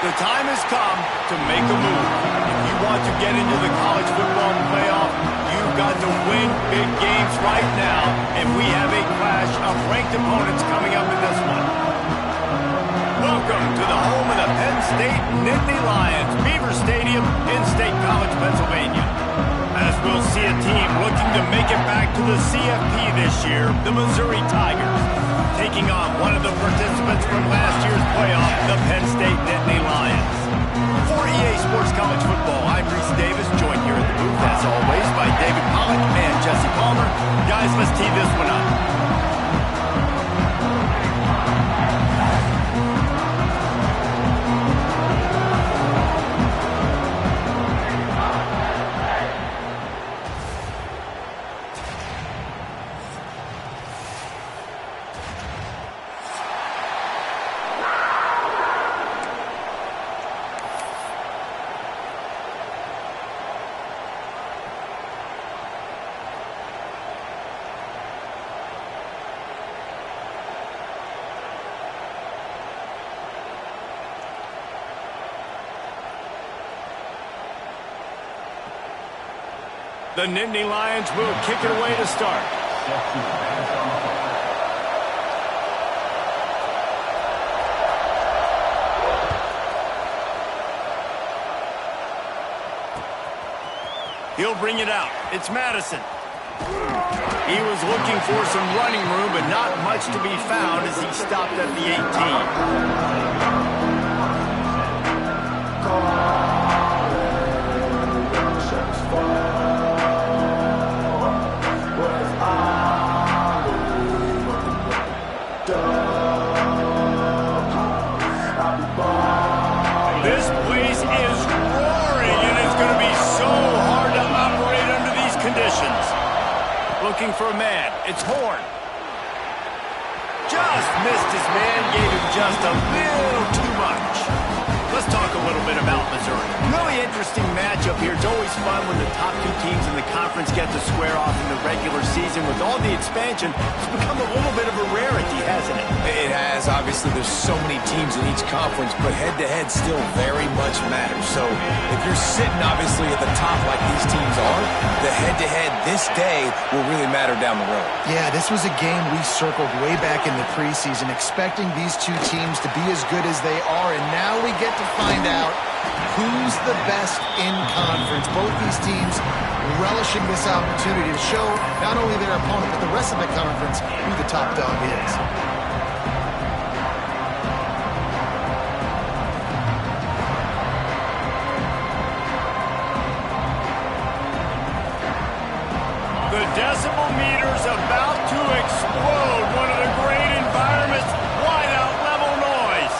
The time has come to make a move. If you want to get into the college football playoff, you've got to win big games right now, and we have a clash of ranked opponents coming up in this one. Welcome to the home of the Penn State Nittany Lions, Beaver Stadium in State College, Pennsylvania. As we'll see a team looking to make it back to the CFP this year, the Missouri Tigers, taking on one of the participants from last year's playoff, the Penn State Nittany Lions. For EA Sports College Football, I'm Reese Davis, joined here at the booth, as always, by David Pollack and Jesse Palmer. Guys, let's tee this one up. The Nittany Lions will kick it away to start. He'll bring it out. It's Madison. He was looking for some running room, but not much to be found as he stopped at the 18. This place is roaring, and it's going to be so hard to operate under these conditions. Looking for a man. It's Horn. Just missed his man, gave him just a little too much. Let's talk a little bit about Missouri. Really interesting matchup here. It's always fun when the top two teams in the conference get to square off in the regular season. With all the expansion, it's become a little bit of a rarity, hasn't it? It has. Obviously, there's so many teams in each conference, but head-to-head still very much matters. So if you're sitting, obviously, at the top like these teams are, the head-to-head this day will really matter down the road. Yeah, this was a game we circled way back in the preseason, expecting these two teams to be as good as they are, and now we get to find out who's the best in conference. Both these teams relishing this opportunity to show not only their opponent, but the rest of the conference who the top dog is. The decibel meter's about to explode. One of the great environments, wide-out level noise.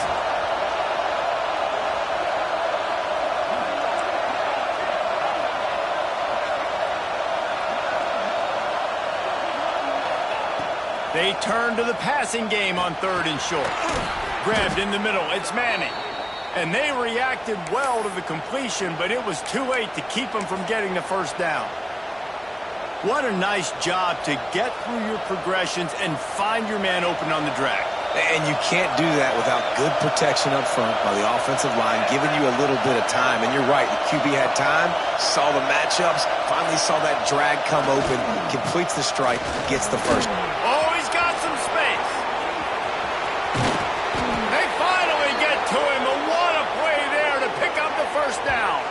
They turn to the passing game on 3rd and short. Grabbed in the middle, it's Manning. And they reacted well to the completion, but it was too late to keep them from getting the first down. What a nice job to get through your progressions and find your man open on the drag. And you can't do that without good protection up front by the offensive line, giving you a little bit of time. And you're right, the QB had time, saw the matchups, finally saw that drag come open, completes the strike, gets the first. Oh, he's got some space. They finally get to him, and what a play there to pick up the first down.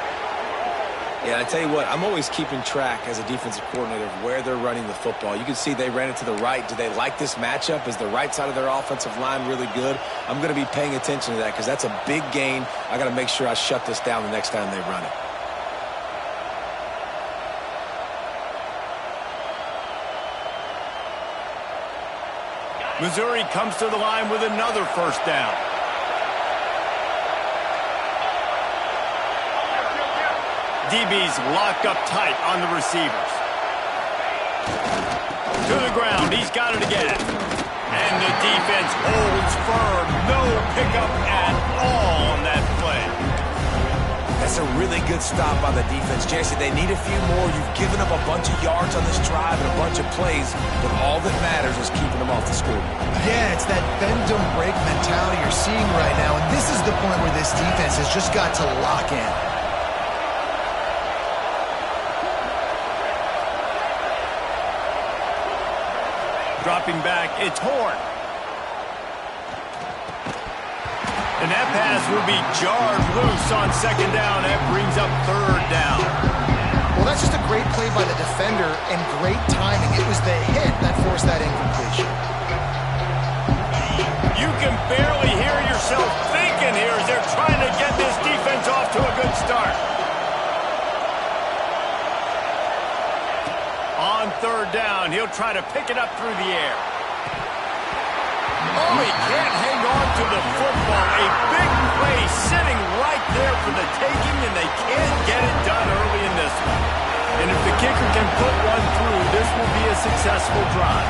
Yeah, I tell you what, I'm always keeping track as a defensive coordinator of where they're running the football. You can see they ran it to the right. Do they like this matchup? Is the right side of their offensive line really good? I'm going to be paying attention to that because that's a big gain. I got to make sure I shut this down the next time they run it. Missouri comes to the line with another first down. DB's locked up tight on the receivers. To the ground, he's got it again. And the defense holds firm. No pickup at all on that play. That's a really good stop by the defense. Jason, they need a few more. You've given up a bunch of yards on this drive and a bunch of plays, but all that matters is keeping them off the score. Yeah, it's that bend, don't break mentality you're seeing right now, and this is the point where this defense has just got to lock in. Dropping back, it's Horn. And that pass will be jarred loose on second down. That brings up third down. Well, that's just a great play by the defender and great timing. It was the hit that forced that incompletion. You can barely hear yourself thinking here as they're trying to get this defense off to a good start. On third down, he'll try to pick it up through the air. Oh, he can't hang on to the football. A big play sitting right there for the taking, and they can't get it done early in this one. And if the kicker can put one through, this will be a successful drive.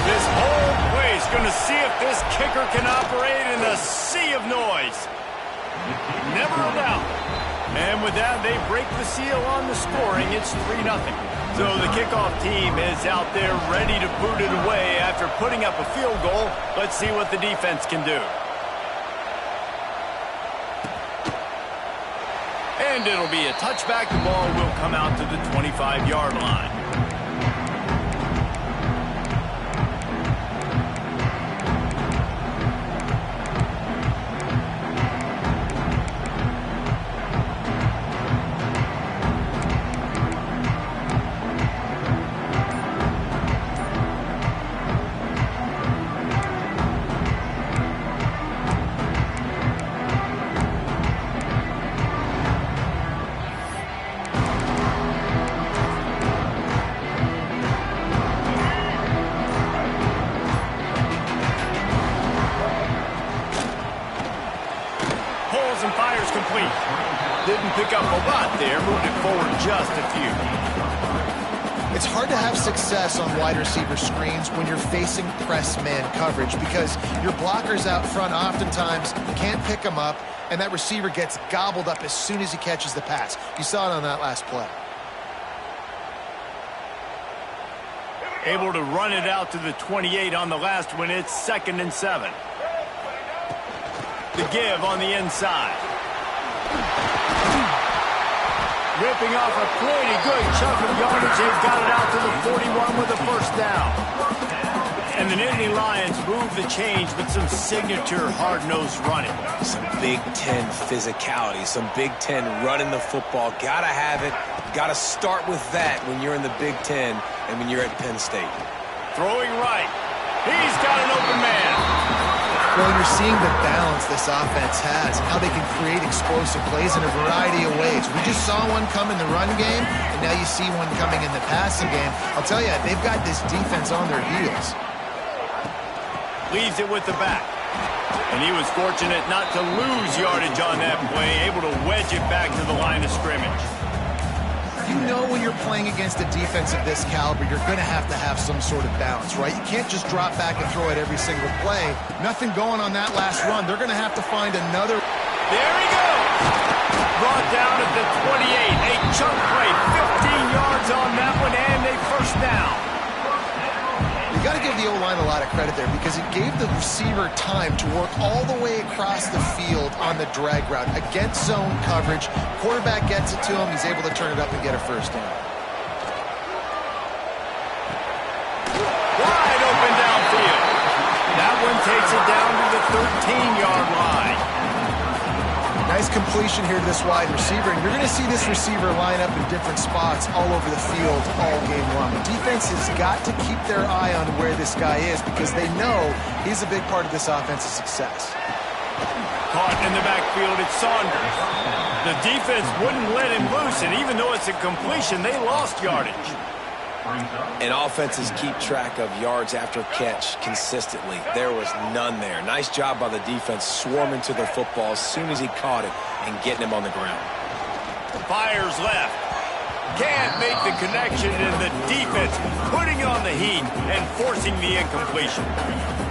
This whole play is going to see if this kicker can operate in a sea of noise. Never a doubt. And with that, they break the seal on the scoring. It's 3-0. So the kickoff team is out there ready to boot it away after putting up a field goal. Let's see what the defense can do. And it'll be a touchback. The ball will come out to the 25-yard line. And fires complete. Didn't pick up a lot there, moved it forward just a few. It's hard to have success on wide receiver screens when you're facing press man coverage because your blockers out front oftentimes can't pick them up, and that receiver gets gobbled up as soon as he catches the pass. You saw it on that last play. Able to run it out to the 28 on the last one. It's 2nd and 7. The give on the inside. Ripping off a pretty good chunk of yardage. They've got it out to the 41 with a first down. And the Nittany Lions move the change with some signature hard-nosed running. Some Big Ten physicality, some Big Ten running the football. Gotta have it. Gotta start with that when you're in the Big Ten and when you're at Penn State. Throwing right. He's got an open man. Well, you're seeing the balance this offense has, how they can create explosive plays in a variety of ways. We just saw one come in the run game, and now you see one coming in the passing game. I'll tell you, they've got this defense on their heels. Leaves it with the back. And he was fortunate not to lose yardage on that play, able to wedge it back to the line of scrimmage. You know when you're playing against a defense of this caliber, you're going to have some sort of balance, right? You can't just drop back and throw it every single play. Nothing going on that last run. They're going to have to find another. There he goes. Brought down at the 28. A chunk play. 15 yards on that one and a first down. You got to give the O-line a lot of credit there because it gave the receiver time to work all the way across the field on the drag route against zone coverage. Quarterback gets it to him. He's able to turn it up and get a first down. Wide open downfield. That one takes it down to the 13-yard line. Nice completion here to this wide receiver, and you're going to see this receiver line up in different spots all over the field all game long. The defense has got to keep their eye on where this guy is because they know he's a big part of this offense's success. Caught in the backfield, it's Saunders. The defense wouldn't let him loose, and even though it's a completion, they lost yardage. And offenses keep track of yards after catch consistently. There was none there. Nice job by the defense swarming to the football as soon as he caught it and getting him on the ground. Fires left. Can't make the connection, and the defense putting on the heat and forcing the incompletion.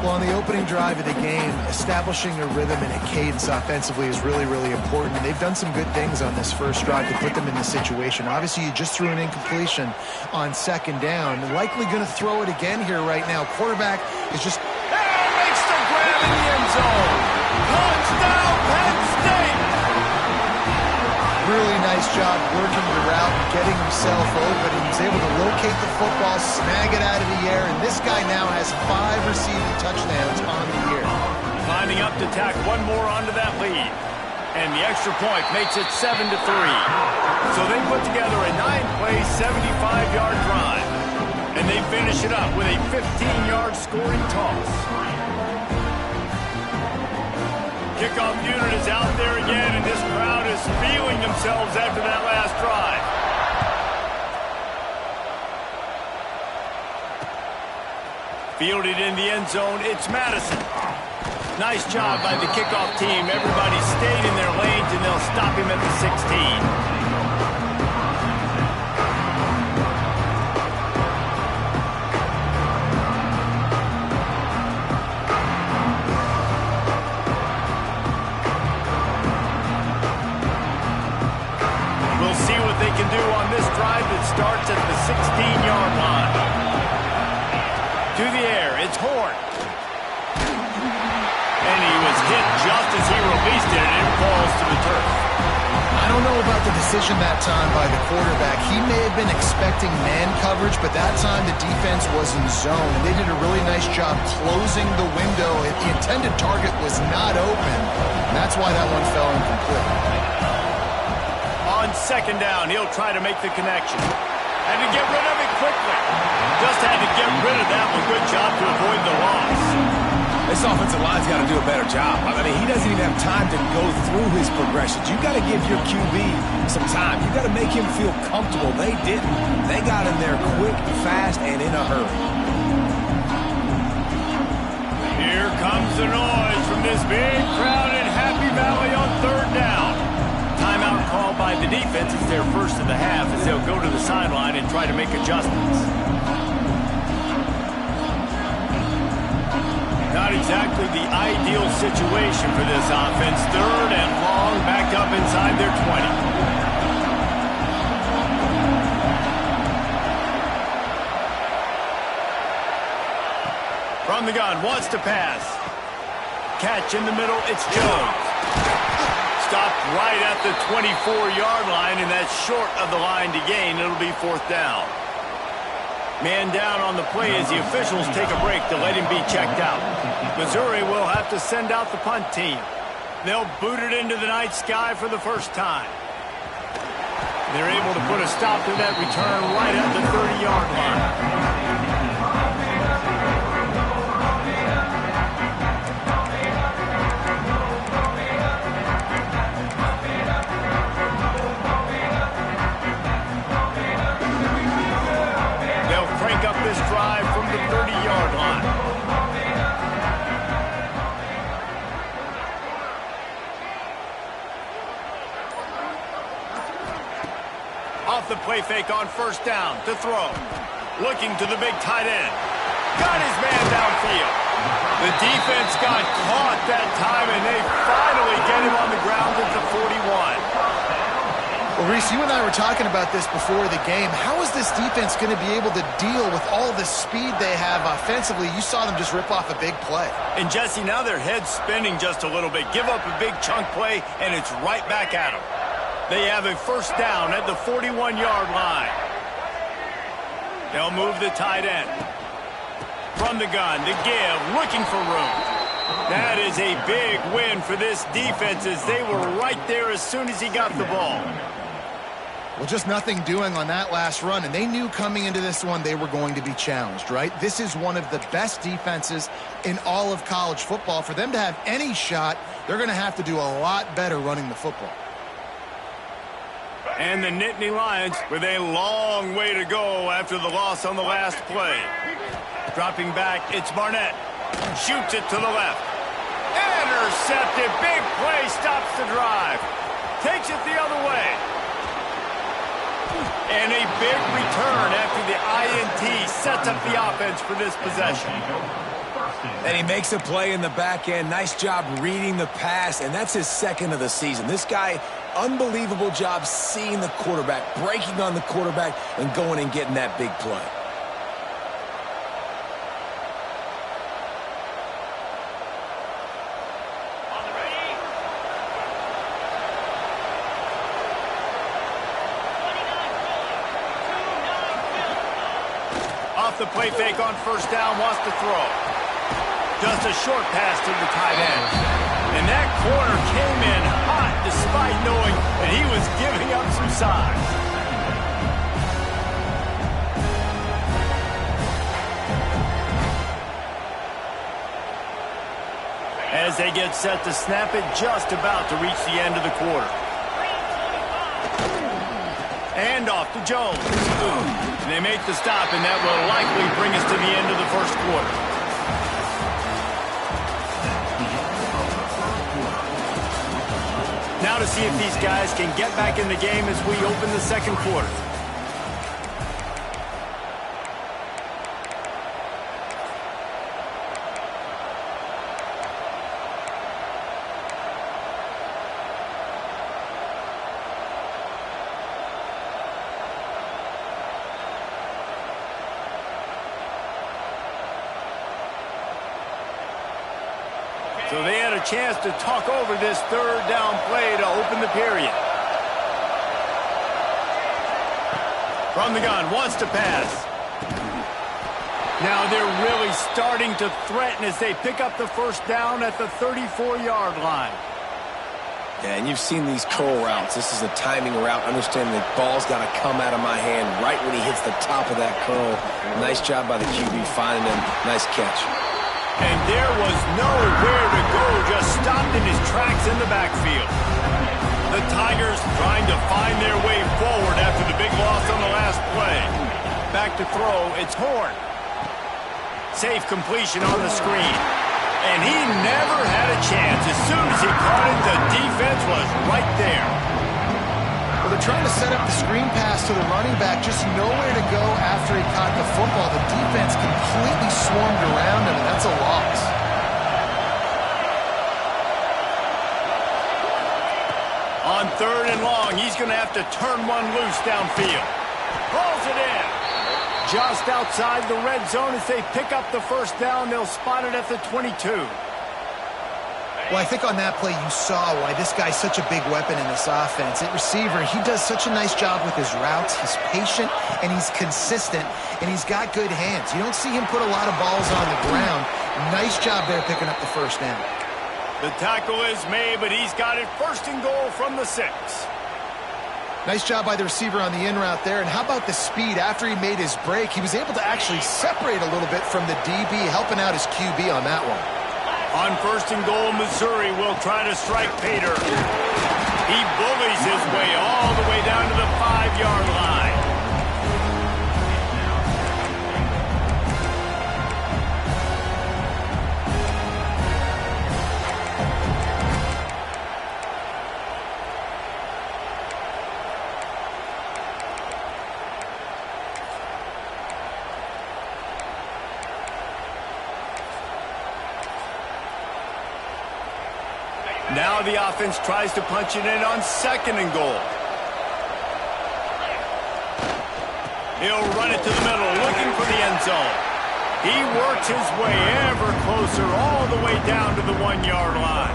Well, on the opening drive of the game, establishing a rhythm and a cadence offensively is really, really important. And they've done some good things on this first drive to put them in this situation. Obviously, you just threw an incompletion on second down. Likely going to throw it again here right now. Quarterback is just... makes the grab in the end zone. Touchdown, Penn State! Really nice job working the route and getting himself open. He was able to locate the football, snag it out of the air, and this guy now has 5 receiving touchdowns on the year. Lining up to tack one more onto that lead. And the extra point makes it 7-3. So they put together a 9-play, 75-yard drive. And they finish it up with a 15-yard scoring toss. Kickoff unit is out there again, and this crowd is feeling themselves after that last drive. Fielded in the end zone, it's Madison. Nice job by the kickoff team. Everybody stayed in their lanes, and they'll stop him at the 16. Can do on this drive that starts at the 16-yard line. To the air, it's Horn. And he was hit just as he released it, and it falls to the turf. I don't know about the decision that time by the quarterback. He may have been expecting man coverage, but that time the defense was in zone. And they did a really nice job closing the window. The intended target was not open. That's why that one fell incomplete. On second down, he'll try to make the connection. Had to get rid of it quickly. Just had to get rid of that one. Good job to avoid the loss. This offensive line's got to do a better job. I mean, he doesn't even have time to go through his progressions. You got to give your QB some time. You got to make him feel comfortable. They didn't. They got in there quick, fast, and in a hurry. Here comes the noise from this big crowd in Happy Valley on third down. Timeout called by the defense. It's their first of the half as they'll go to the sideline and try to make adjustments. Not exactly the ideal situation for this offense. Third and long, backed up inside their 20. From the gun, wants to pass. Catch in the middle, it's Jones. Stopped right at the 24-yard line, and that's short of the line to gain. It'll be fourth down. Man down on the play as the officials take a break to let him be checked out. Missouri will have to send out the punt team. They'll boot it into the night sky for the first time. They're able to put a stop to that return right at the 30-yard line. This drive from the 30-yard line. Off the play fake on first down to throw. Looking to the big tight end. Got his man downfield. The defense got caught that time, and they finally get him on the ground at the 41. Well, Reese, you and I were talking about this before the game. How is this defense going to be able to deal with all the speed they have offensively? You saw them just rip off a big play. And, Jesse, now their head's spinning just a little bit. Give up a big chunk play, and it's right back at them. They have a first down at the 41-yard line. They'll move the tight end. From the gun, to give, looking for room. That is a big win for this defense as they were right there as soon as he got the ball. Well, just nothing doing on that last run, and they knew coming into this one they were going to be challenged, right? This is one of the best defenses in all of college football. For them to have any shot, they're going to have to do a lot better running the football. And the Nittany Lions with a long way to go after the loss on the last play. Dropping back, it's Barnett. Shoots it to the left. Intercepted. Big play stops the drive. Takes it the other way. And a big return after the INT sets up the offense for this possession. And he makes a play in the back end. Nice job reading the pass, and that's his second of the season. This guy, unbelievable job seeing the quarterback, breaking on the quarterback, and going and getting that big play. Off the play fake on first down, wants to throw. Just a short pass to the tight end. And that corner came in hot despite knowing that he was giving up some size. As they get set to snap it, just about to reach the end of the quarter. And off to Jones. And they make the stop, and that will likely bring us to the end of the first quarter. Now to see if these guys can get back in the game as we open the second quarter. So they had a chance to talk over this third down play to open the period. From the gun, wants to pass. Now they're really starting to threaten as they pick up the first down at the 34-yard line. Yeah, and you've seen these curl routes. This is a timing route. Understanding the ball's got to come out of my hand right when he hits the top of that curl. Nice job by the QB finding him. Nice catch. And there was nowhere to go, just stopped in his tracks in the backfield. The Tigers trying to find their way forward after the big loss on the last play. Back to throw, it's Horn. Safe completion on the screen. And he never had a chance. As soon as he caught it, the defense was right there. Well, they're trying to set up the screen pass to the running back, just nowhere to go after he caught the football. The defense completely swarmed around him, and that's a loss. On third and long, he's going to have to turn one loose downfield. Pulls it in. Just outside the red zone as they pick up the first down. They'll spot it at the 22. Well, I think on that play you saw why this guy's such a big weapon in this offense. At receiver, he does such a nice job with his routes. He's patient, and he's consistent, and he's got good hands. You don't see him put a lot of balls on the ground. Nice job there picking up the first down. The tackle is made, but he's got it first and goal from the 6. Nice job by the receiver on the in route there. And how about the speed? After he made his break, he was able to actually separate a little bit from the DB, helping out his QB on that one. On first and goal, Missouri will try to strike Pater. He bullies his way all the way down to the 5-yard line. Now the offense tries to punch it in on second and goal. He'll run it to the middle, looking for the end zone. He works his way ever closer all the way down to the 1-yard line.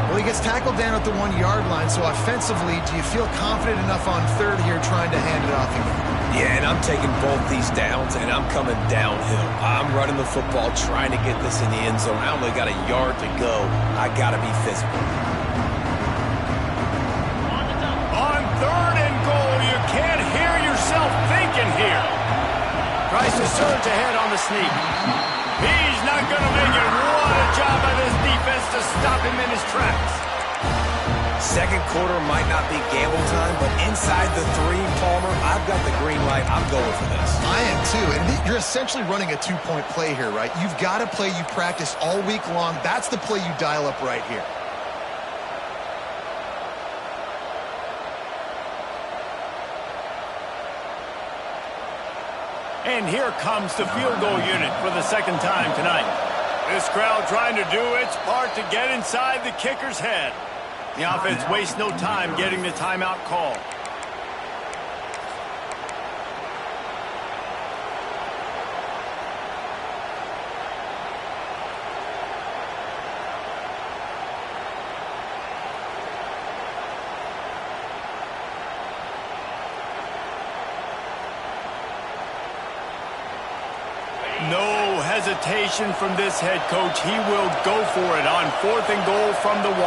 Well, he gets tackled down at the 1-yard line, so offensively, do you feel confident enough on third here trying to hand it off again? Yeah, and I'm taking both these downs, and I'm coming downhill. I'm running the football, trying to get this in the end zone. I only got a yard to go. I got to be physical. On third and goal, you can't hear yourself thinking here. Tries to surge ahead on the sneak. He's not going to make it. What a job by this defense to stop him in his tracks. Second quarter might not be gamble time, but inside the 3, Palmer, I've got the green light. I'm going for this. I am too, and you're essentially running a 2-point play here, right? You've got a play you practice all week long. That's the play you dial up right here. And here comes the field goal unit for the second time tonight. This crowd trying to do its part to get inside the kicker's head. The offense wastes no time getting the timeout call. No hesitation from this head coach. He will go for it on 4th and goal from the 1.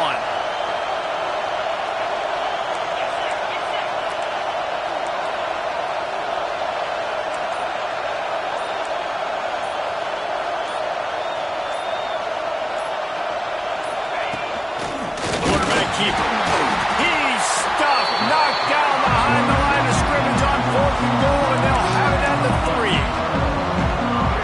Quarterback keeper. He's stuffed, knocked down behind the line of scrimmage on 4th and goal, and they'll have it at the 3.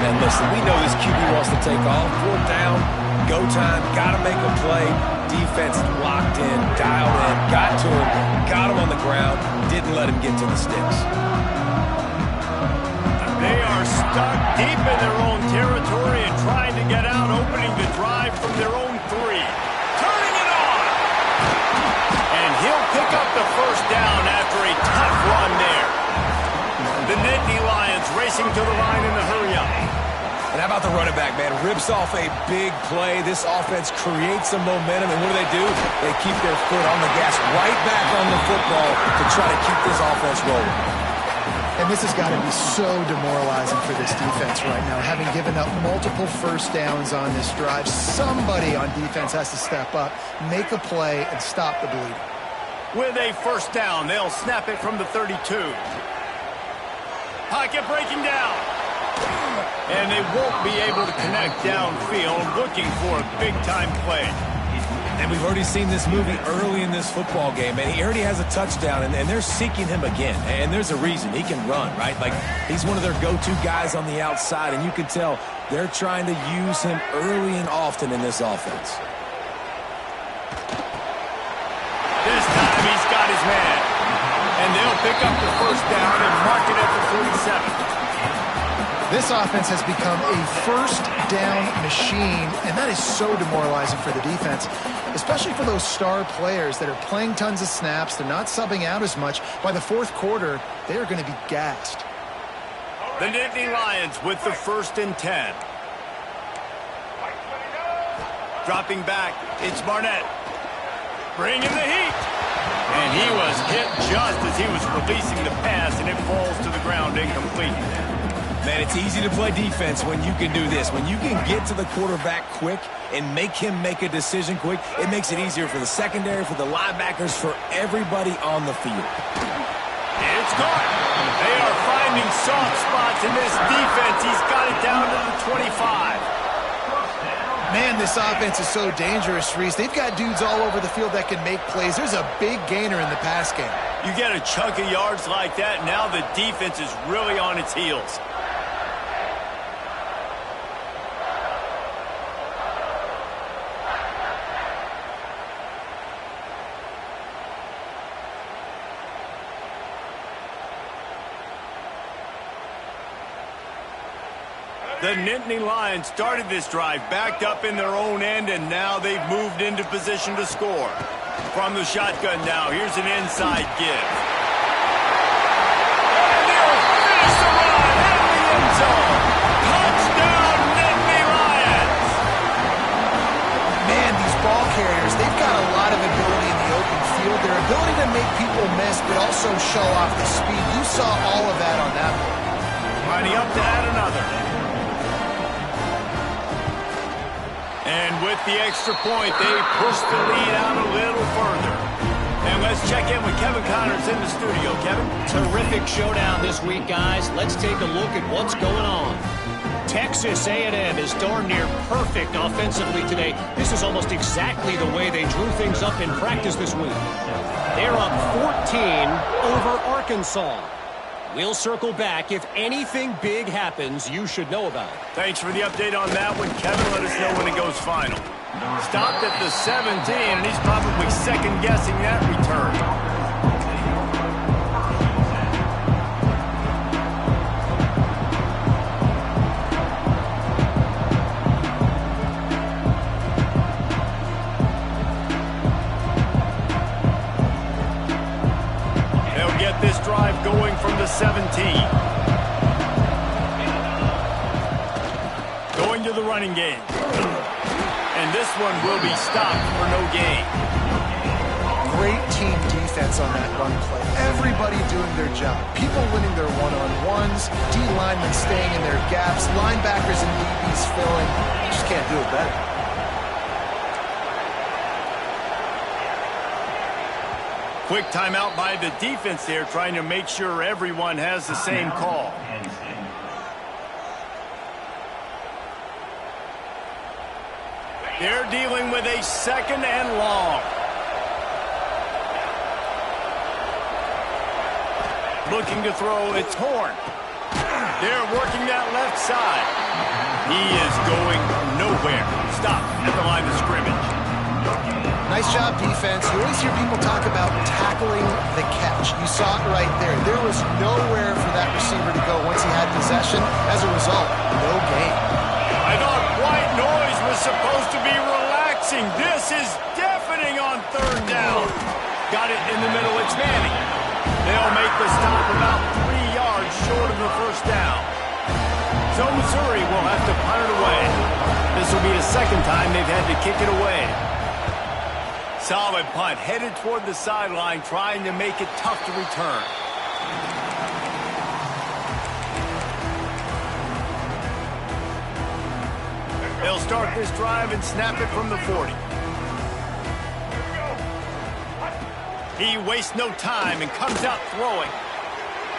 And listen, we know this QB wants to take off. 4th down, go time, got to make a play. Defense locked in, dialed in, got to him, got him on the ground, didn't let him get to the sticks. They are stuck deep in their own territory and trying to get out, opening the drive from their own 3. Turning it on! And he'll pick up the first down after a tough run there. The Nittany Lions racing to the line in the hurry-up. And how about the running back, man? Rips off a big play. This offense creates some momentum, and what do? They keep their foot on the gas, right back on the football to try to keep this offense rolling. And this has got to be so demoralizing for this defense right now. Having given up multiple first downs on this drive, somebody on defense has to step up, make a play, and stop the bleeding. With a first down, they'll snap it from the 32. Pocket breaking down. And they won't be able to connect downfield, looking for a big-time play. And we've already seen this movie early in this football game, and he already has a touchdown, and they're seeking him again. And there's a reason. He can run, right? Like, he's one of their go-to guys on the outside, and you can tell they're trying to use him early and often in this offense. This time he's got his man. And they'll pick up the first down and mark it at the 47. This offense has become a first down machine, and that is so demoralizing for the defense, especially for those star players that are playing tons of snaps. They're not subbing out as much. By the 4th quarter, they are going to be gassed. The Nittany Lions with the 1st and 10. Dropping back, it's Barnett. Bringing the heat. And he was hit just as he was releasing the pass, and it falls to the ground incomplete. Man, it's easy to play defense when you can do this. When you can get to the quarterback quick and make him make a decision quick, it makes it easier for the secondary, for the linebackers, for everybody on the field. It's caught. They are finding soft spots in this defense. He's got it down to the 25. Man, this offense is so dangerous, Reese. They've got dudes all over the field that can make plays. There's a big gainer in the pass game. You get a chunk of yards like that, now the defense is really on its heels. The Nittany Lions started this drive backed up in their own end, and now they've moved into position to score. From the shotgun now, here's an inside give. And they'll finish the run in the end zone. Touchdown, Nittany Lions! Man, these ball carriers, they've got a lot of ability in the open field. Their ability to make people miss, but also show off the speed. You saw all of that on that one. Lining up to add another. And with the extra point, they push the lead out a little further. And let's check in with Kevin Connors in the studio. Kevin? Terrific showdown this week, guys. Let's take a look at what's going on. Texas A&M is darn near perfect offensively today. This is almost exactly the way they drew things up in practice this week. They're up 14 over Arkansas. We'll circle back. If anything big happens, you should know about it. Thanks for the update on that one, Kevin. Let us know when it goes final. Stopped at the 17, and he's probably second-guessing that return. running game. And this one will be stopped for no gain. Great team defense on that run play. Everybody doing their job. People winning their one-on-ones, D linemen staying in their gaps, linebackers and DBs filling. You just can't do it better. Quick timeout by the defense there, trying to make sure everyone has the same call. They're dealing with a 2nd and long. Looking to throw, it's Horn. They're working that left side. He is going nowhere. Stop at the line of scrimmage. Nice job, defense. You always hear people talk about tackling the catch. You saw it right there. There was nowhere for that receiver to go once he had possession. As a result, no gain. I thought white noise was supposed to be relaxing. This is deafening on 3rd down. Got it in the middle. It's Manning. They'll make the stop about 3 yards short of the 1st down. So Missouri will have to punt it away. This will be the 2nd time they've had to kick it away. Solid punt, headed toward the sideline, trying to make it tough to return. They'll start this drive and snap it from the 40. He wastes no time and comes out throwing.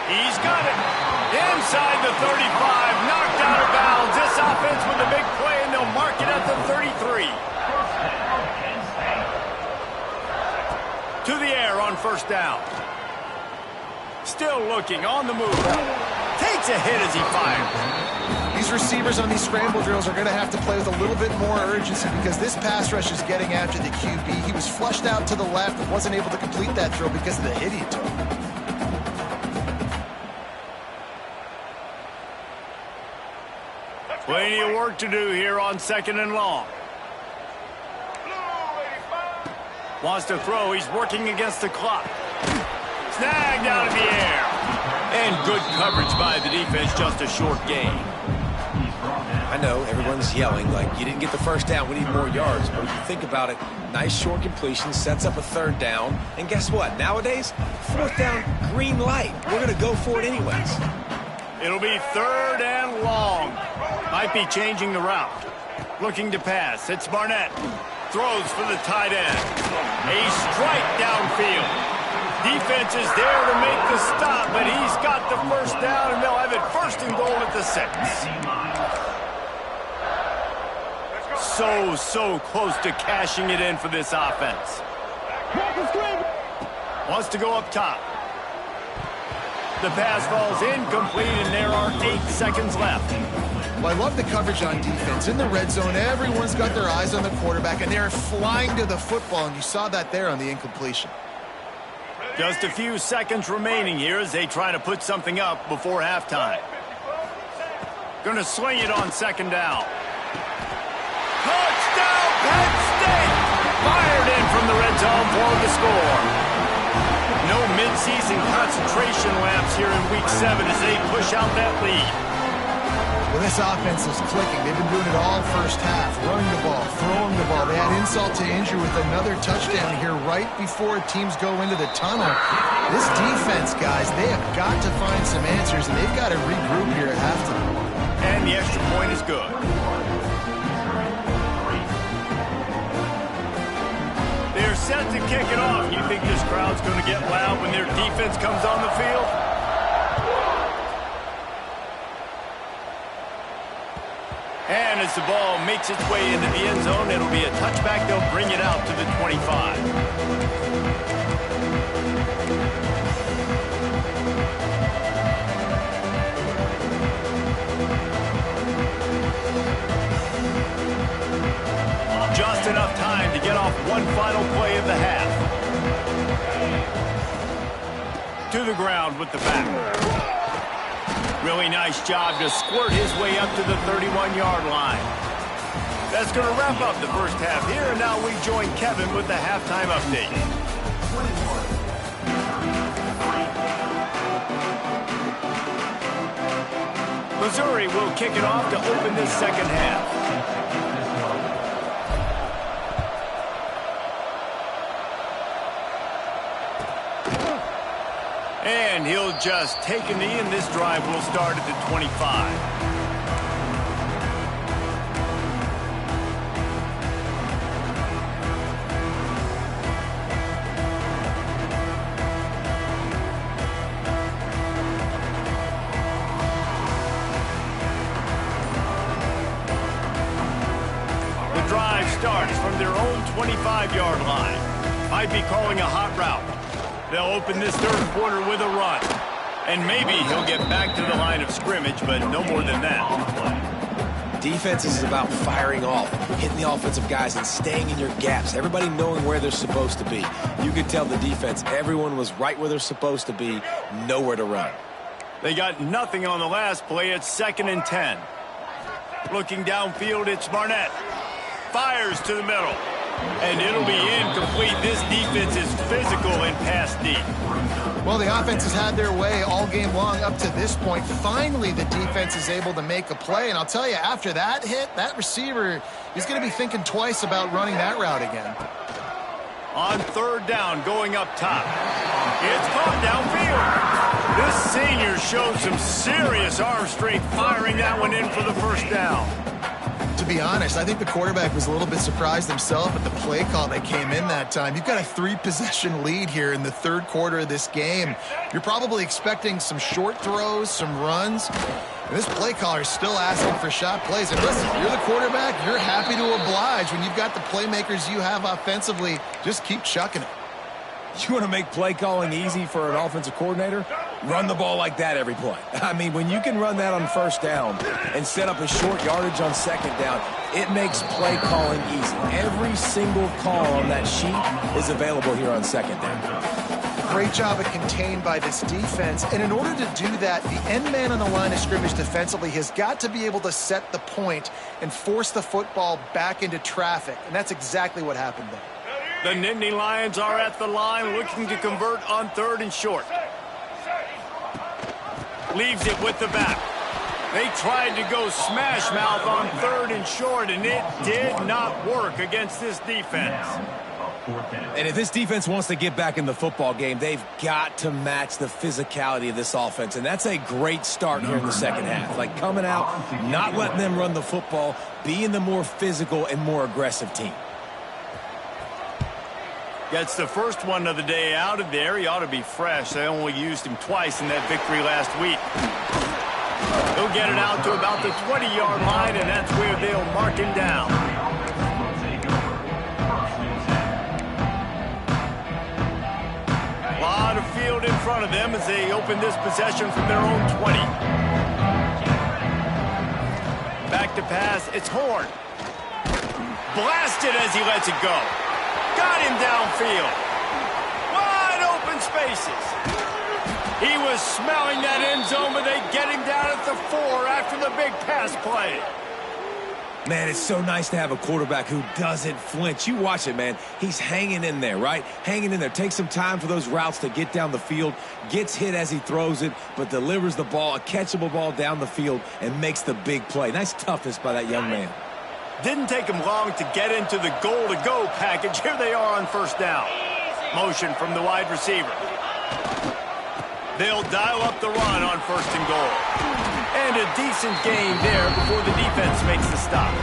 He's got it. Inside the 35, knocked out of bounds. This offense with a big play, and they'll mark it at the 33. To the air on 1st down. Still looking, on the move. Takes a hit as he fires. These receivers on these scramble drills are going to have to play with a little bit more urgency because this pass rush is getting after the QB. He was flushed out to the left and wasn't able to complete that throw because of the hit he took. Plenty of work to do here on 2nd and long. Wants to throw. He's working against the clock. Snagged out of the air. And good coverage by the defense, just a short gain. I know everyone's yelling like you didn't get the 1st down, we need more yards. But if you think about it, nice short completion, sets up a 3rd down. And guess what? Nowadays, 4th down, green light. We're going to go for it anyways. It'll be 3rd and long. Might be changing the route. Looking to pass. It's Barnett. Throws for the tight end. A strike downfield. Defense is there to make the stop, but he's got the 1st down, and they'll have it 1st and goal at the 6. So close to cashing it in for this offense. Wants to go up top. The pass falls incomplete, and there are 8 seconds left. Well, I love the coverage on defense. In the red zone, everyone's got their eyes on the quarterback, and they're flying to the football, and you saw that there on the incompletion. Just a few seconds remaining here as they try to put something up before halftime. Going to sling it on 2nd down. Touchdown, Penn State! Fired in from the red zone for the score. No midseason concentration laps here in Week 7 as they push out that lead. Well, this offense is clicking. They've been doing it all 1st half, running the ball, throwing the ball. They had insult to injury with another touchdown here right before teams go into the tunnel. This defense, guys, they have got to find some answers, and they've got to regroup here at halftime. And the extra point is good. They're set to kick it off. You think this crowd's going to get loud when their defense comes on the field? And as the ball makes its way into the end zone, it'll be a touchback. They'll bring it out to the 25. Just enough time to get off one final play of the half. To the ground with the back. Really nice job to squirt his way up to the 31-yard line. That's going to wrap up the 1st half here, and now we join Kevin with the halftime update. Missouri will kick it off to open this 2nd half. And he'll just take a knee, and this drive will start at the 25. Starts from their own 25-yard line. Might be calling a hot route. They'll open this third quarter with a run. And maybe he'll get back to the line of scrimmage, but no more than that. Defense is about firing off, hitting the offensive guys, and staying in your gaps. Everybody knowing where they're supposed to be. You could tell the defense, everyone was right where they're supposed to be, nowhere to run. They got nothing on the last play. It's 2nd and 10. Looking downfield, it's Barnett. Fires to the middle. And it'll be incomplete. This defense is physical and pass deep. Well, the offense has had their way all game long up to this point. Finally, the defense is able to make a play. And I'll tell you, after that hit, that receiver is going to be thinking twice about running that route again. On 3rd down, going up top. It's caught downfield. This senior showed some serious arm strength firing that one in for the first down. To be honest, I think the quarterback was a little bit surprised himself at the play call that came in that time. You've got a 3-possession lead here in the third quarter of this game. You're probably expecting some short throws, some runs. And this play caller is still asking for shot plays. And listen, you're the quarterback. You're happy to oblige. When you've got the playmakers you have offensively, just keep chucking it. You want to make play calling easy for an offensive coordinator? Run the ball like that every play. I mean, when you can run that on 1st down and set up a short yardage on 2nd down, it makes play calling easy. Every single call on that sheet is available here on 2nd down. Great job of contained by this defense. And in order to do that, the end man on the line of scrimmage defensively has got to be able to set the point and force the football back into traffic. And that's exactly what happened there. The Nittany Lions are at the line looking to convert on 3rd and short. Leaves it with the back. They tried to go smash mouth on 3rd and short, and it did not work against this defense. And if this defense wants to get back in the football game, they've got to match the physicality of this offense. And that's a great start here in the 2nd half. Like coming out, not letting them run the football, being the more physical and more aggressive team. Gets the first one of the day out of there. He ought to be fresh. They only used him twice in that victory last week. He'll get it out to about the 20-yard line, and that's where they'll mark him down. A lot of field in front of them as they open this possession from their own 20. Back to pass. It's Horn. Blasted as he lets it go. Got him downfield. Wide open spaces. He was smelling that end zone, but they get him down at the 4 after the big pass play. Man, it's so nice to have a quarterback who doesn't flinch. You watch it, man. He's hanging in there, right? Hanging in there. Takes some time for those routes to get down the field. Gets hit as he throws it, but delivers the ball, a catchable ball down the field, and makes the big play. Nice toughness by that young man. Didn't take him long to get into the goal-to-go package. Here they are on 1st down. Motion from the wide receiver. They'll dial up the run on 1st and goal. And a decent gain there before the defense makes the stop.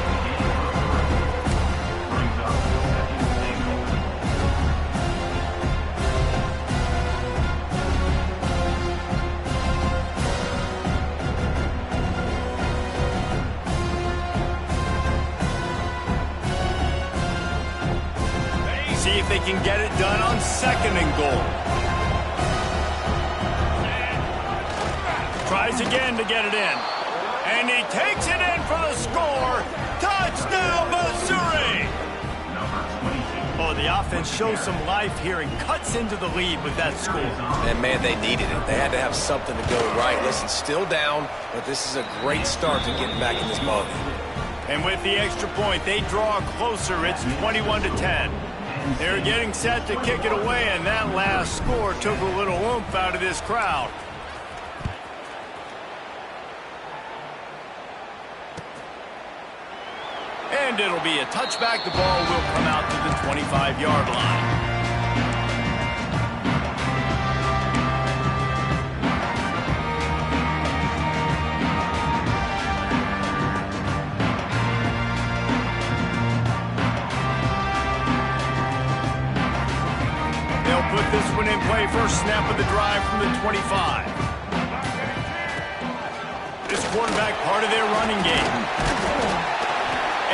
See if they can get it done on 2nd and goal. Tries again to get it in. And he takes it in for the score. Touchdown, Missouri! Oh, the offense shows some life here and cuts into the lead with that score. And, man, they needed it. They had to have something to go right. Listen, still down, but this is a great start to getting back in this ballgame. And with the extra point, they draw closer. It's 21-10. They're getting set to kick it away, and that last score took a little oomph out of this crowd. And it'll be a touchback. The ball will come out to the 25-yard line. put this one in play. First snap of the drive from the 25. This quarterback part of their running game.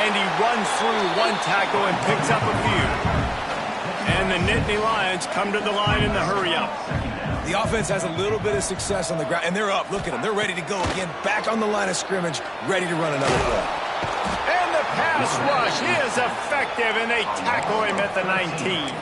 And he runs through one tackle and picks up a few. And the Nittany Lions come to the line in the hurry-up. The offense has a little bit of success on the ground, and they're up. Look at them. They're ready to go again. Back on the line of scrimmage, ready to run another play. And the pass rush is effective, and they tackle him at the 19.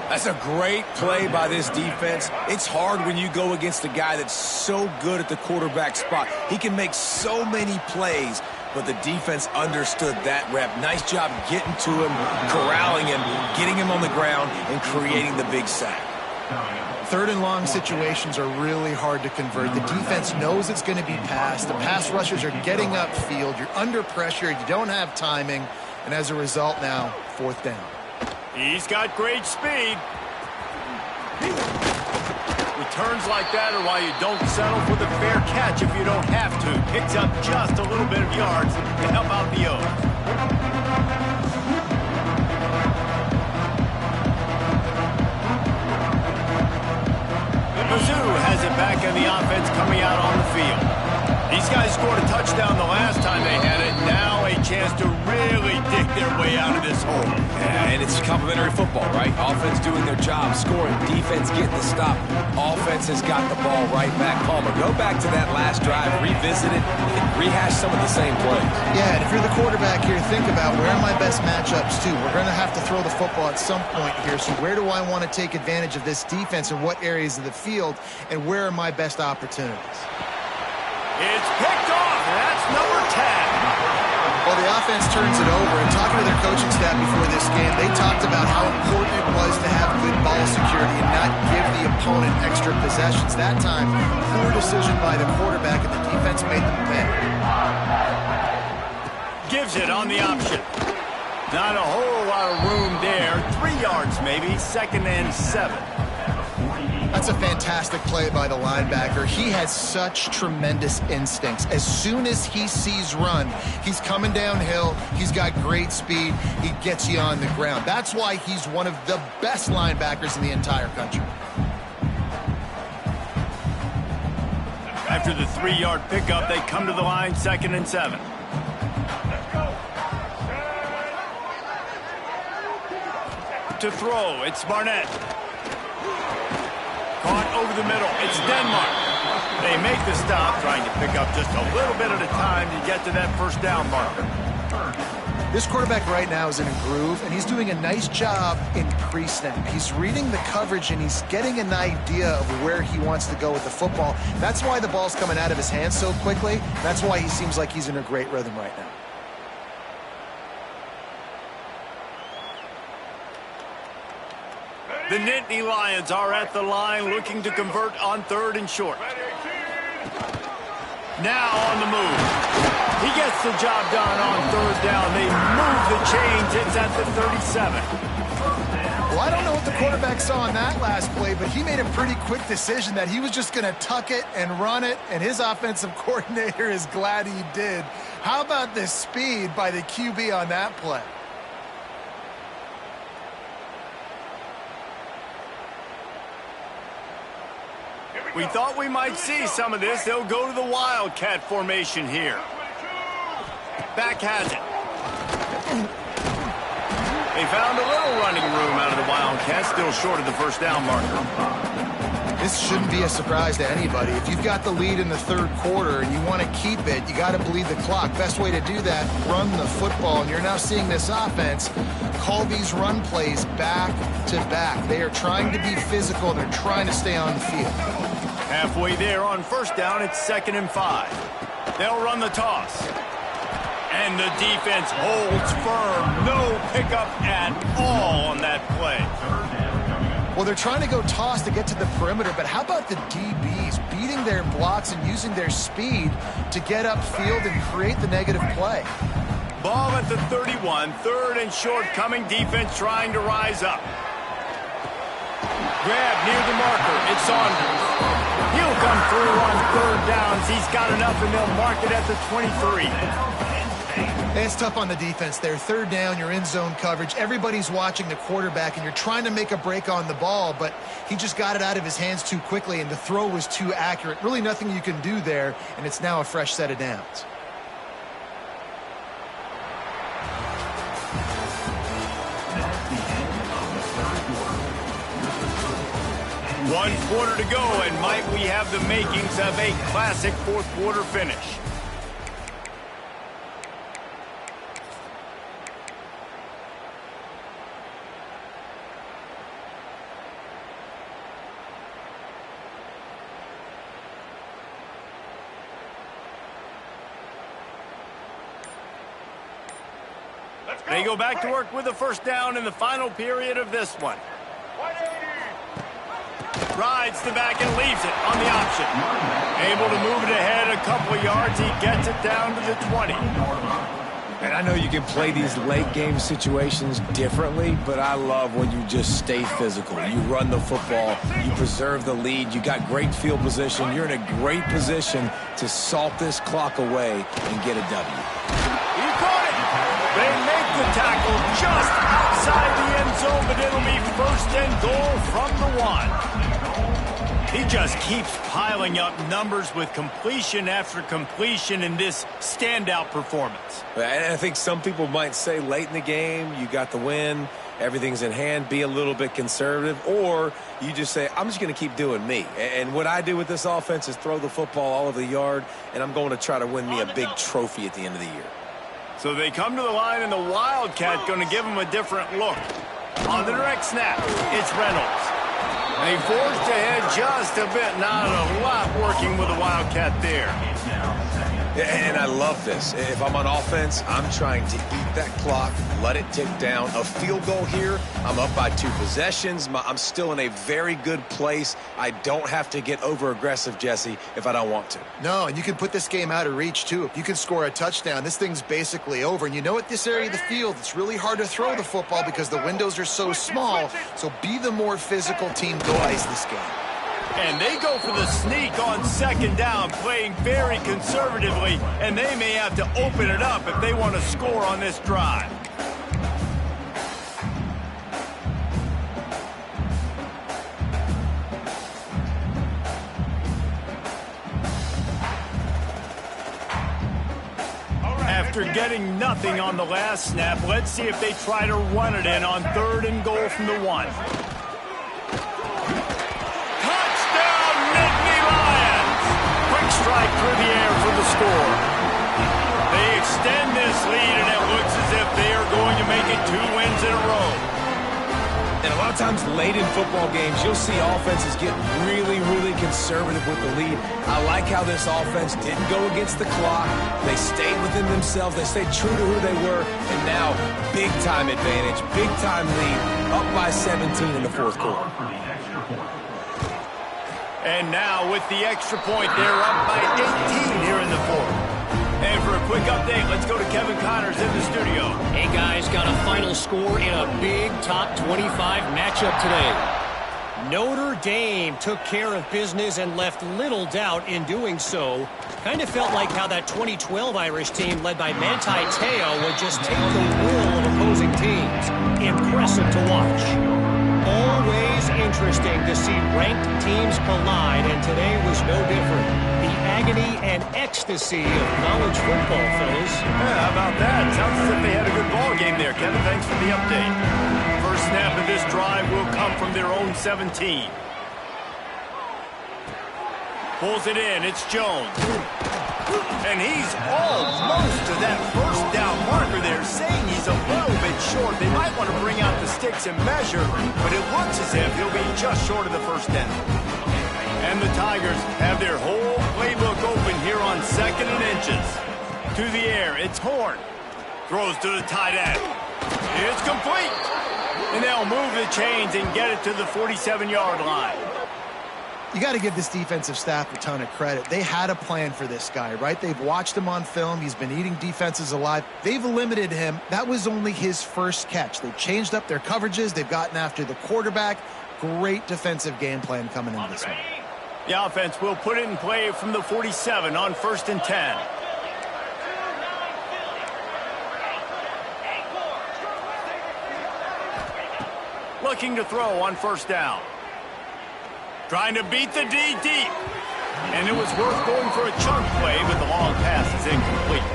That's a great play by this defense. It's hard when you go against a guy that's so good at the quarterback spot. He can make so many plays, but the defense understood that rep. Nice job getting to him, corralling him, getting him on the ground, and creating the big sack. Third and long situations are really hard to convert. The defense knows it's going to be passed. The pass rushers are getting upfield. You're under pressure. You don't have timing. And as a result now, fourth down. He's got great speed. Returns like that are why you don't settle for the fair catch if you don't have to. Picks up just a little bit of yards to help out the O's. Mizzou has it back in the offense coming out on the field. These guys scored a touchdown the last time they had it. Now a chance to really dig their way out of this hole. Yeah, and it's complimentary football, right? Offense doing their job, scoring, defense getting the stop. Offense has got the ball right back. Palmer, go back to that last drive, revisit it, and rehash some of the same plays. Yeah, and if you're the quarterback here, think about where are my best matchups too. We're going to have to throw the football at some point here, so where do I want to take advantage of this defense and what areas of the field, and where are my best opportunities? It's picked off. That's number 10. Well, the offense turns it over, and talking to their coaching staff before this game, they talked about how important it was to have good ball security and not give the opponent extra possessions. That time, poor decision by the quarterback, and the defense made them pay. Gives it on the option. Not a whole lot of room there. 3 yards maybe, 2nd and 7. That's a fantastic play by the linebacker. He has such tremendous instincts. As soon as he sees run, he's coming downhill. He's got great speed. He gets you on the ground. That's why he's one of the best linebackers in the entire country. After the 3-yard pickup, they come to the line, 2nd and 7. To throw, it's Barnett. Caught over the middle. It's Denmark. They make the stop, trying to pick up just a little bit at a time to get to that first down marker. This quarterback right now is in a groove, and he's doing a nice job in pre-snap. He's reading the coverage, and he's getting an idea of where he wants to go with the football. That's why the ball's coming out of his hands so quickly. That's why he seems like he's in a great rhythm right now. The Nittany Lions are at the line looking to convert on 3rd and short. Now on the move. He gets the job done on 3rd down. They move the chains. It's at the 37. Well, I don't know what the quarterback saw on that last play, but he made a pretty quick decision that he was just going to tuck it and run it, and his offensive coordinator is glad he did. How about the speed by the QB on that play? We thought we might see some of this. They'll go to the Wildcat formation here. Back has it. They found a little running room out of the Wildcats, still short of the first down marker. This shouldn't be a surprise to anybody. If you've got the lead in the 3rd quarter and you want to keep it, you got to bleed the clock. Best way to do that, run the football. And you're now seeing this offense call these run plays back to back. They are trying to be physical. They're trying to stay on the field. Halfway there on first down, it's 2nd and 5. They'll run the toss. And the defense holds firm. No pickup at all on that play. Well, they're trying to go toss to get to the perimeter, but how about the DBs beating their blocks and using their speed to get upfield and create the negative play? Ball at the 31, 3rd and short coming, defense trying to rise up. Grab near the marker, it's Saunders. He'll come through on 3rd downs. He's got enough, and they'll mark it at the 23. It's tough on the defense there. Third down, you're in zone coverage. Everybody's watching the quarterback, and you're trying to make a break on the ball, but he just got it out of his hands too quickly, and the throw was too accurate. Really nothing you can do there, and it's now a fresh set of downs. One quarter to go, and might we have the makings of a classic fourth quarter finish. They go back to work with a first down in the final period of this one. Rides the back and leaves it on the option. Able to move it ahead a couple of yards. He gets it down to the 20. And I know you can play these late game situations differently, but I love when you just stay physical. You run the football, you preserve the lead, you got great field position. You're in a great position to salt this clock away and get a W. He caught it. They make the tackle just outside the end zone, but it'll be first and goal from the 1. He just keeps piling up numbers with completion after completion in this standout performance. And I think some people might say late in the game, you got the win, everything's in hand, be a little bit conservative, or you just say, I'm just going to keep doing me. And what I do with this offense is throw the football all over the yard, and I'm going to try to win me a big trophy at the end of the year. So they come to the line, and the Wildcat going to give them a different look. On the direct snap, it's Reynolds. They forced ahead just a bit. Not a lot working with the Wildcat there. And I love this. If I'm on offense, I'm trying to eat that clock, let it tick down. A field goal here, I'm up by 2 possessions. I'm still in a very good place. I don't have to get over-aggressive, Jesse, if I don't want to. No, and you can put this game out of reach, too. If you can score a touchdown, this thing's basically over. And you know, at this area of the field, it's really hard to throw the football because the windows are so small. So be the more physical team. Go ice this game. And they go for the sneak on second down, playing very conservatively, and they may have to open it up if they want to score on this drive. After getting nothing on the last snap, let's see if they try to run it in on third and goal from the 1. Strike through the air for the score. They extend this lead, and it looks as if they are going to make it 2 wins in a row. And a lot of times late in football games, you'll see offenses get really, really conservative with the lead. I like how this offense didn't go against the clock. They stayed within themselves. They stayed true to who they were. And now, big-time advantage, big-time lead, up by 17 in the fourth quarter. And now with the extra point, they're up by 18 here in the fourth. And for a quick update, let's go to Kevin Connors in the studio. Hey, guys, got a final score in a big top 25 matchup today. Notre Dame took care of business and left little doubt in doing so. Kind of felt like how that 2012 Irish team led by Ncaa would just take the will of opposing teams. Impressive to watch. Always interesting to see ranked teams collide, and today was no different. The agony and ecstasy of college football, fellas. Yeah, how about that? Sounds as if they had a good ball game there. Kevin, thanks for the update. First snap of this drive will come from their own 17. Pulls it in. It's Jones. And he's almost to that first down marker there, saying he's a little bit short. They might want to bring out the sticks and measure, but it looks as if he'll be just short of the first down. And the Tigers have their whole playbook open here on 2nd and inches. To the air, it's Horn. Throws to the tight end. It's complete. And they'll move the chains and get it to the 47-yard line. You got to give this defensive staff a ton of credit. They had a plan for this guy, right? They've watched him on film. He's been eating defenses alive. They've limited him. That was only his first catch. They've changed up their coverages. They've gotten after the quarterback. Great defensive game plan coming in this one. The offense will put it in play from the 47 on 1st and 10. looking to throw on first down. Trying to beat the D deep. And it was worth going for a chunk play, but the long pass is incomplete.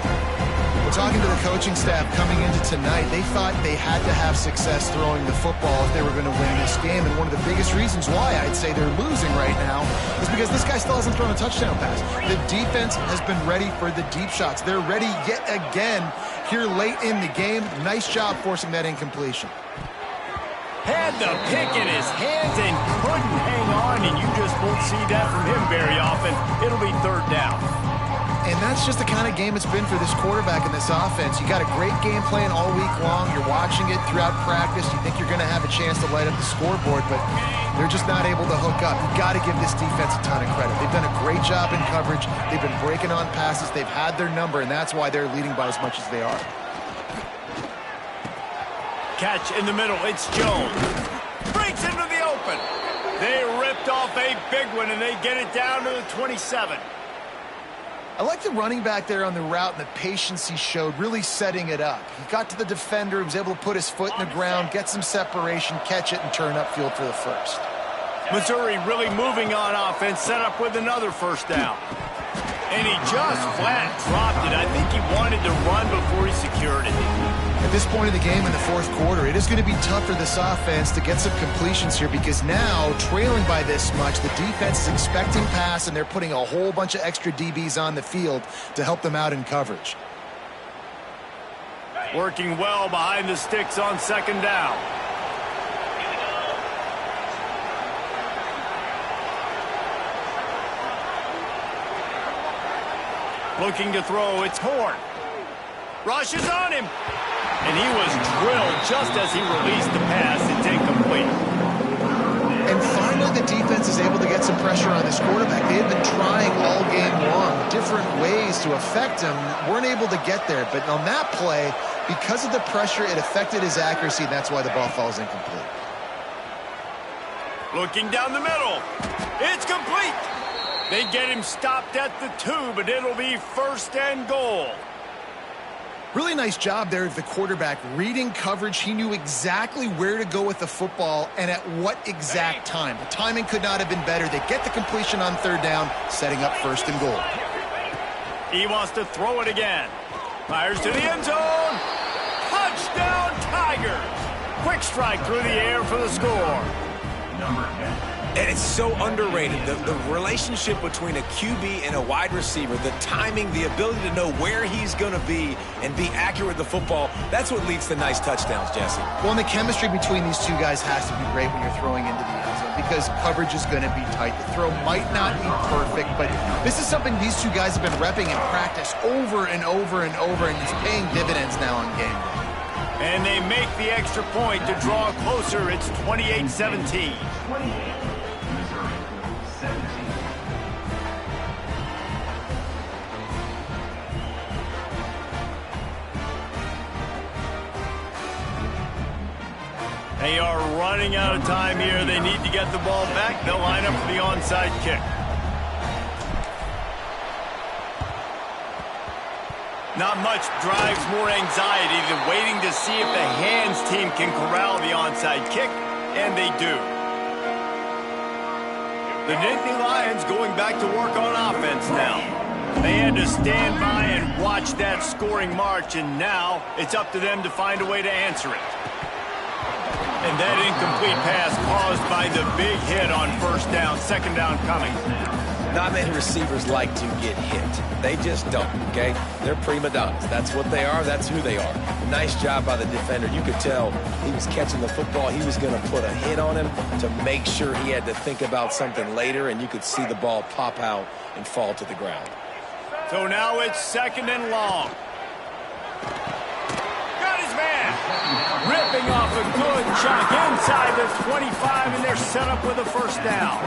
Well, talking to the coaching staff coming into tonight, they thought they had to have success throwing the football if they were going to win this game. And one of the biggest reasons why I'd say they're losing right now is because this guy still hasn't thrown a touchdown pass. The defense has been ready for the deep shots. They're ready yet again here late in the game. Nice job forcing that incompletion. Had the pick in his hands and couldn't hang on, and you just won't see that from him very often. It'll be third down. And that's just the kind of game it's been for this quarterback in this offense. You got a great game plan all week long. You're watching it throughout practice. You think you're going to have a chance to light up the scoreboard, but they're just not able to hook up. You got to give this defense a ton of credit. They've done a great job in coverage. They've been breaking on passes. They've had their number, and that's why they're leading by as much as they are. Catch in the middle. It's Jones. Breaks into the open. They ripped off a big one, and they get it down to the 27. I like the running back there on the route and the patience he showed, really setting it up. He got to the defender, he was able to put his foot in the ground, get some separation, catch it, and turn upfield for the first. Missouri really moving on offense, set up with another first down. And he just flat dropped it. I think he wanted to run before he secured it. At this point of the game in the fourth quarter, it is going to be tough for this offense to get some completions here because now, trailing by this much, the defense is expecting pass, and they're putting a whole bunch of extra DBs on the field to help them out in coverage. Working well behind the sticks on second down. Looking to throw, it's Horn. Rushes on him. And he was drilled just as he released the pass. It's incomplete. And finally, the defense is able to get some pressure on this quarterback. They had been trying all game long, different ways to affect him. Weren't able to get there. But on that play, because of the pressure, it affected his accuracy, and that's why the ball falls incomplete. Looking down the middle. It's complete. They get him stopped at the 2, but it'll be first and goal. Really nice job there of the quarterback reading coverage. He knew exactly where to go with the football and at what exact time. The timing could not have been better. They get the completion on third down, setting up first and goal. He wants to throw it again. Fires to the end zone. Touchdown, Tigers. Quick strike through the air for the score. And it's so underrated. The relationship between a QB and a wide receiver, the timing, the ability to know where he's going to be and be accurate with the football, that's what leads to nice touchdowns, Jesse. Well, and the chemistry between these two guys has to be great when you're throwing into the end zone because coverage is going to be tight. The throw might not be perfect, but this is something these two guys have been repping in practice over and over and over, and it's paying dividends now on game day. And they make the extra point to draw closer. It's 28-17. They are running out of time here. They need to get the ball back. They'll line up for the onside kick. Not much drives more anxiety than waiting to see if the hands team can corral the onside kick, and they do. The Nittany Lions going back to work on offense now. They had to stand by and watch that scoring march, and now it's up to them to find a way to answer it. And that incomplete pass caused by the big hit on first down, second down coming. Not many receivers like to get hit. They just don't, okay? They're prima donnas. That's what they are. That's who they are. Nice job by the defender. You could tell he was catching the football. He was going to put a hit on him to make sure he had to think about something later, and you could see the ball pop out and fall to the ground. So now it's second and long. Got his man. Ripping off a good chunk inside the 25, and they're set up with a first down.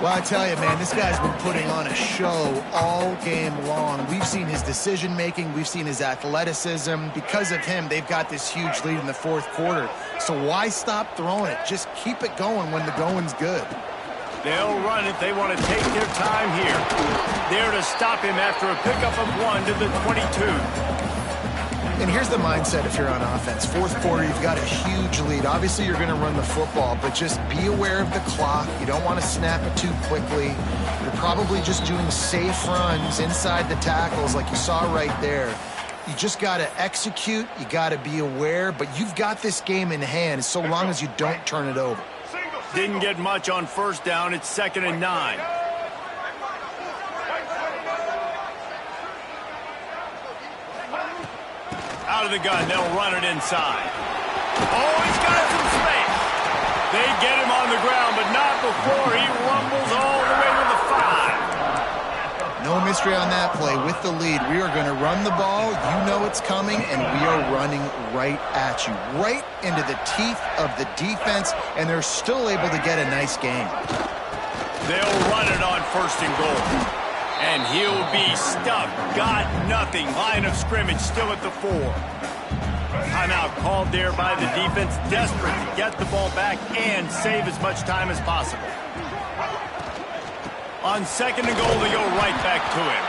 Well, I tell you, man, this guy's been putting on a show all game long. We've seen his decision-making. We've seen his athleticism. Because of him, they've got this huge lead in the fourth quarter. So why stop throwing it? Just keep it going when the going's good. They'll run it. They want to take their time here. There to stop him after a pickup of 1 to the 22. And here's the mindset if you're on offense. Fourth quarter, you've got a huge lead. Obviously, you're going to run the football, but just be aware of the clock. You don't want to snap it too quickly. You're probably just doing safe runs inside the tackles like you saw right there. You just got to execute. You got to be aware, but you've got this game in hand so long as you don't turn it over. Didn't get much on first down. It's 2nd and 9. Out of the gun, they'll run it inside. Oh, he's got some space. They get him on the ground, but not before he rumbles all the way to the 5. No mystery on that play. With the lead, we are going to run the ball. You know it's coming, and we are running right at you, right into the teeth of the defense, and they're still able to get a nice game. They'll run it on 1st and goal. And he'll be stuck. Got nothing. Line of scrimmage still at the 4. Timeout called there by the defense. Desperate to get the ball back and save as much time as possible. On 2nd and goal, they go right back to him.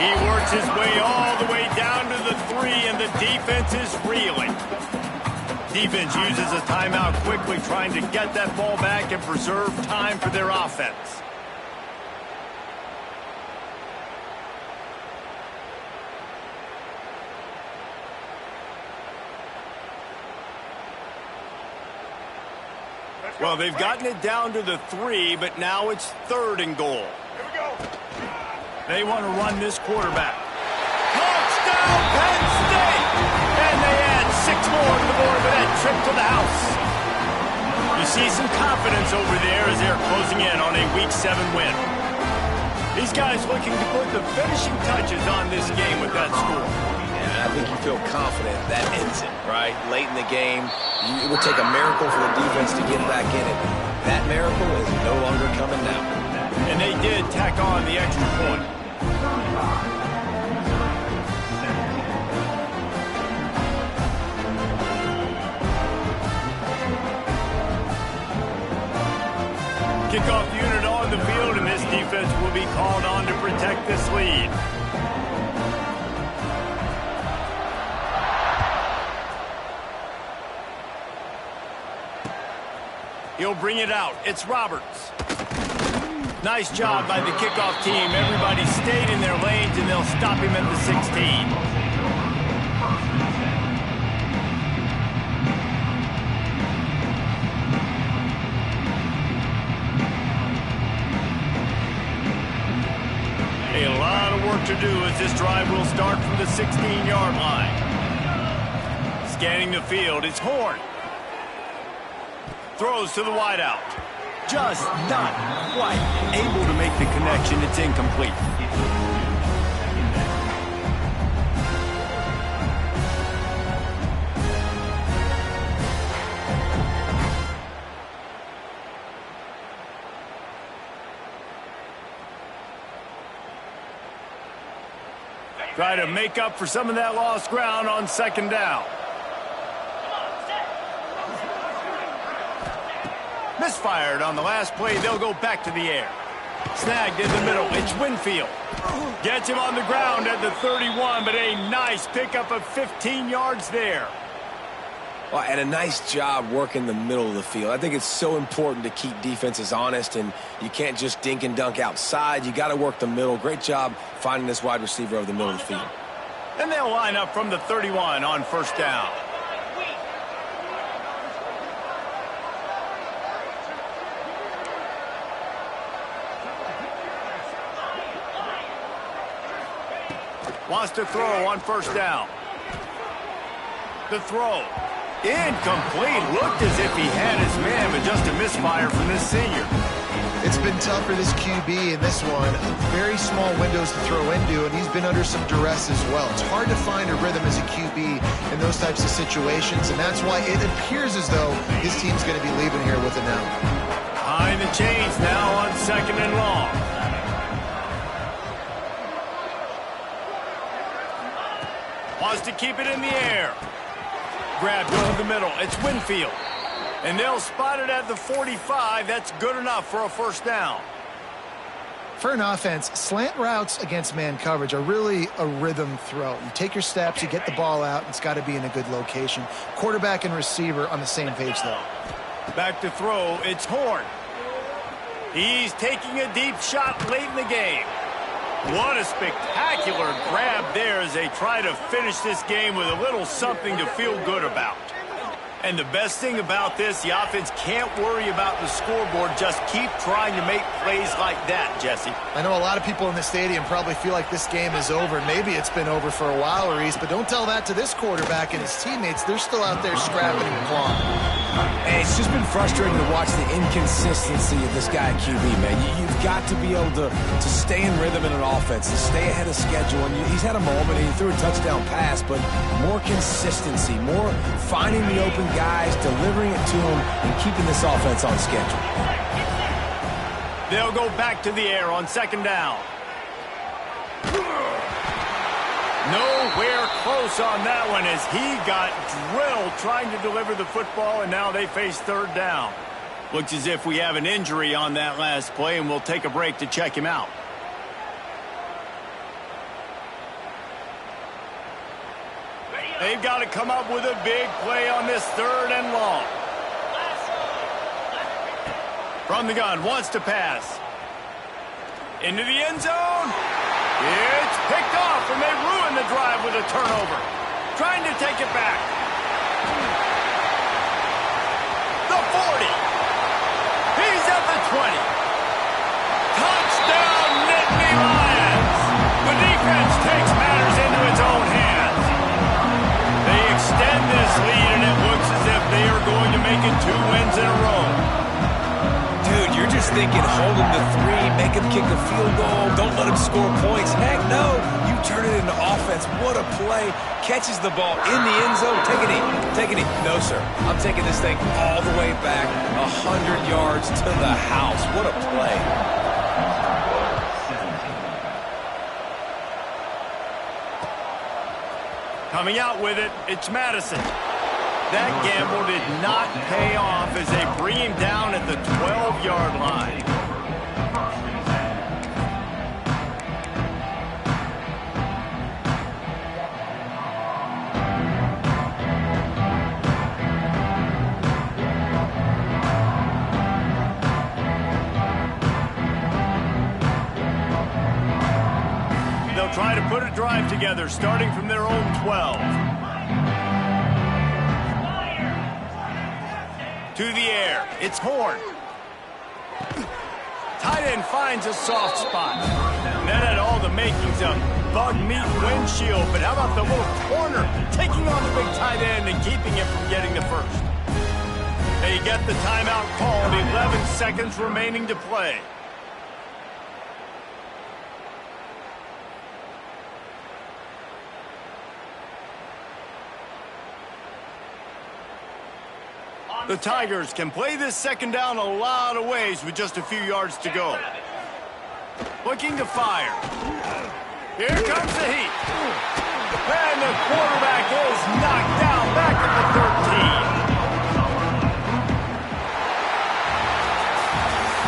He works his way all the way down to the 3, and the defense is reeling. Defense uses a timeout quickly, trying to get that ball back and preserve time for their offense. Well, they've gotten it down to the 3, but now it's 3rd and goal. Here we go. They want to run this quarterback. Touchdown, Penn State! And they add 6 more to the board with that trip to the house. You see some confidence over there as they're closing in on a Week 7 win. These guys looking to put the finishing touches on this game with that score. I think you feel confident that ends it, right? Late in the game, it would take a miracle for the defense to get back in it. That miracle is no longer coming now. And they did tack on the extra point. Kickoff unit on the field, and this defense will be called on to protect this lead. He'll bring it out. It's Roberts. Nice job by the kickoff team. Everybody stayed in their lanes, and they'll stop him at the 16. A lot of work to do as this drive will start from the 16-yard line. Scanning the field, it's Horn. Throws to the wideout. Just not quite able to make the connection. It's incomplete. Try to make up for some of that lost ground on 2nd down. Misfired on the last play. They'll go back to the air. Snagged in the middle. It's Winfield. Gets him on the ground at the 31, but a nice pickup of 15 yards there. Well, and a nice job working the middle of the field. I think it's so important to keep defenses honest, and you can't just dink and dunk outside. You got to work the middle. Great job finding this wide receiver over the middle of the field. And they'll line up from the 31 on 1st down. Wants to throw on 1st down. The throw. Incomplete. Looked as if he had his man, but just a misfire from this senior. It's been tough for this QB in this one. Very small windows to throw into, and he's been under some duress as well. It's hard to find a rhythm as a QB in those types of situations, and that's why it appears as though his team's going to be leaving here with a no. Behind the chains now on 2nd and long. Wants to keep it in the air. Grabbed over the middle. It's Winfield. And they'll spot it at the 45. That's good enough for a 1st down. For an offense, slant routes against man coverage are really a rhythm throw. You take your steps, you get the ball out, and it's got to be in a good location. Quarterback and receiver on the same page, though. Back to throw, it's Horn. He's taking a deep shot late in the game. What a spectacular grab there as they try to finish this game with a little something to feel good about. And the best thing about this, the offense can't worry about the scoreboard. Just keep trying to make plays like that, Jesse. I know a lot of people in the stadium probably feel like this game is over. Maybe it's been over for a while, Reese, but don't tell that to this quarterback and his teammates. They're still out there scrapping and clawing. Hey, it's just been frustrating to watch the inconsistency of this guy at QB, man. You've got to be able to stay in rhythm in an offense, to stay ahead of schedule. And he's had a moment, and he threw a touchdown pass, but more consistency, more finding the open guys, delivering it to them, and keeping this offense on schedule. They'll go back to the air on second down. Nowhere close on that one as he got drilled trying to deliver the football, and now they face third down. Looks as if we have an injury on that last play, and we'll take a break to check him out. They've got to come up with a big play on this third and long. From the gun, wants to pass. Into the end zone. It's picked off, and they ruin the drive with a turnover. Trying to take it back. The 40. He's at the 20. Touchdown, Nittany Lions. The defense takes matters into its own hands. They extend this lead, and it looks as if they are going to make it 2 wins in a row. Dude, you're just thinking, hold him to 3, make him kick a field goal, don't let him score points. Heck no, you turn it into offense. What a play. Catches the ball in the end zone. Take it in. Take it in. No, sir. I'm taking this thing all the way back 100 yards to the house. What a play. Coming out with it, it's Madison. That gamble did not pay off as they bring him down at the 12-yard line. They'll try to put a drive together, starting from their own 12. To the air, it's Horn. Tight end finds a soft spot. That had all the makings of bug meat windshield, but how about the little corner taking on the big tight end and keeping him from getting the first? They get the timeout called, 11 seconds remaining to play. The Tigers can play this second down a lot of ways with just a few yards to go. Looking to fire. Here comes the heat. And the quarterback is knocked down back at the 13.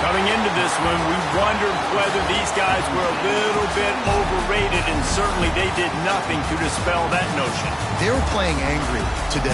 Coming into this one, we wondered whether these guys were a little bit overrated, and certainly they did nothing to dispel that notion. They were playing angry today.